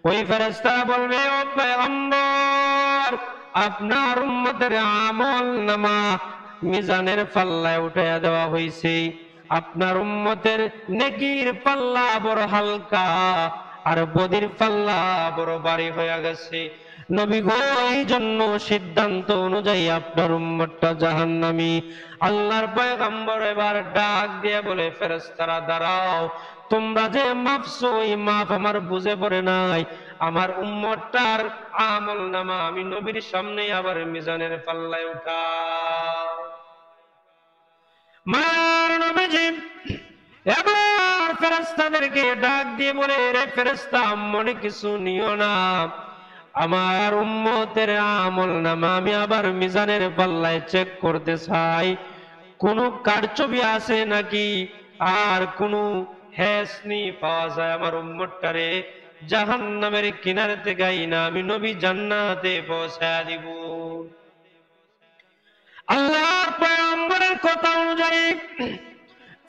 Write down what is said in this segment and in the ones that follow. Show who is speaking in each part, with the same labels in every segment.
Speaker 1: ওই ফেরেশতারা বলবে, ও পয়গম্বর, আপনার উম্মতের আমল নামা মিজানের পাল্লায় উঠাইয়া দেওয়া হয়েছে। আপনার উম্মতের নেকির পাল্লা বড় হালকা, আর বদির পাল্লা বড় ভারী হয়ে গেছে। নবী গো, এই জন্য সিদ্ধান্ত অনুযায়ী আপনার উম্মতটা জাহান্নামী। আল্লাহর পয়গম্বর এবার ডাক দিয়ে বলে, ফেরেশতারা দাঁড়াও, তোমরা যে মাপছো ওই মাপ আমার বুঝে পড়ে নাই। আমার উম্মতটার আমল নামা আমি নবীর সামনে আবার মিজানের পাল্লায় উঠাও। মার নবীজি এবার ফেরেশতাদেরকে ডাক দিয়ে বলে, রে ফেরেশতা, মনে কিছু নিও না, আমার উম্মতের আমল নামা আমি আবার মিজানের পাল্লায় চেক করতে চাই, কোনো কারচুপি আছে নাকি, আর কোনো হেসনি পাওয়া যায় আমার উম্মতটারে জাহান্নামের কিনারে থেকে না আমি নবী জান্নাতে পৌঁছায়া দিব। আল্লাহর পয়গম্বরের কথা অনুযায়ী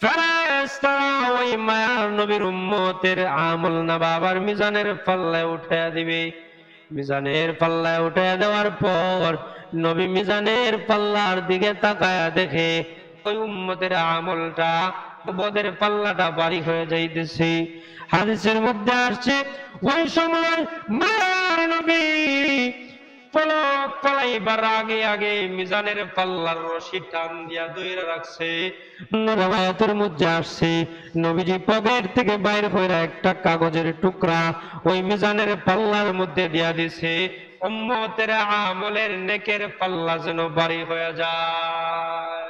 Speaker 1: ফেরেশতারা ওই মায়ার নবীর উম্মতের আমল নামা আবার মিজানের পাল্লায় উঠাইয়া দিবে। মিজানের পাল্লায় উঠাইয়া দেওয়ার পর নবী মিজানের পাল্লার দিকে তাকায়া দেখে ওই উম্মতের আমলটা, বদের পাল্লাটা ভারী হয়ে যাইতেছে। হাদিসের মধ্যে আসছে, ওই সময় মায়ার নবী পলক পলাইবার আগে আগে মিজানের পাল্লার রশি টান দিয়া ধইরা রাখছে। রওয়ায়াতের মধ্যে আসছে, নবীজি পকেট থেকে বাইর হইরা একটা কাগজের টুকরা ওই মিজানের পাল্লার মধ্যে দিয়া দিছে, উম্মতের আমলের নেকের পাল্লা যেন ভারী হয়ে যায়।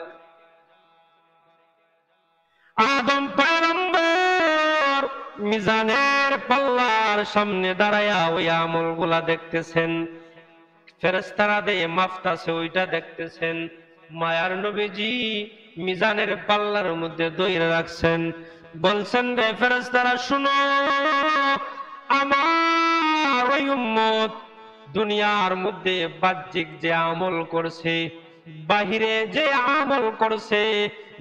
Speaker 1: আদম পয়গম্বর মিজানের পাল্লার সামনে দাঁড়ায়া ওই আমলগুলা দেখতেছেন, ফেরেশতারা দিয়ে মাপতাছে ওইটা দেখতেছেন। মায়ার নবীজি মিজানের পাল্লার মধ্যে ধইরা রাখছেন, বলছেন, রে ফেরেশতারা শুনো, আমার ওই উম্মত দুনিয়ার মধ্যে বাহ্যিক যে আমল করছে, বাহিরে যে আমল করছে,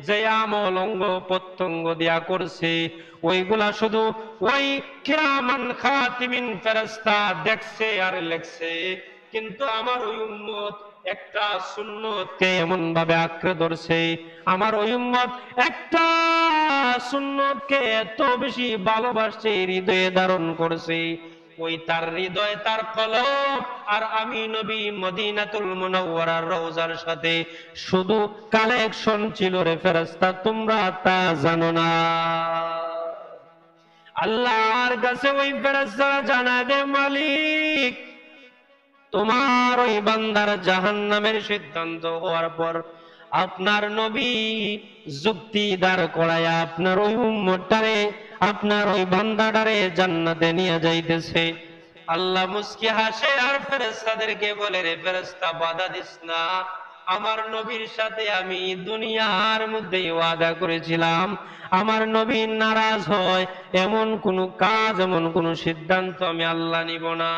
Speaker 1: যে আমল অঙ্গ প্রত্যঙ্গ দিয়া করছে, ওইগুলা শুধু ওই কিরামান খাতিমিন ফেরেশতা দেখছে আর লেখছে, কিন্তু আমার ওই উম্মত একটা সুন্নতকে এমন ভাবে আঁকড়ে ধরছে, আমার ওই উম্মত একটা সুন্নতকে এত বেশি ভালোবাসছে, হৃদয়ে ধারণ করছে, ওই তার হৃদয় তার কলব আর আমি নবী মদিনাতুল মুনাওয়ারার রওজার সাথে শুধু কালেকশন ছিল রে ফেরেশতা, তোমরা তা জানো না। আল্লাহর কাছে ওই ফেরেশতারা জানায় দে, মালিক তোমার ওই বান্দার জাহান্নামের সিদ্ধান্ত হওয়ার পর আপনার নবী যুক্তি দাঁড় করায়া আপনার ওই উম্মতটারে, আপনার ওই বান্দাটারে জান্নাতে নিয়ে যাইতেছে। আল্লাহ মুস্কি হাসে আর ফেরেশতাদেরকে বলে, রে ফেরেশতা, বাধা দিস না, আমার নবীর সাথে আমি দুনিয়ার মধ্যে ওয়াদা করেছিলাম, আমার নবী নারাজ হয় এমন কোন কাজ, এমন কোন সিদ্ধান্ত আমি আল্লাহ নিব না।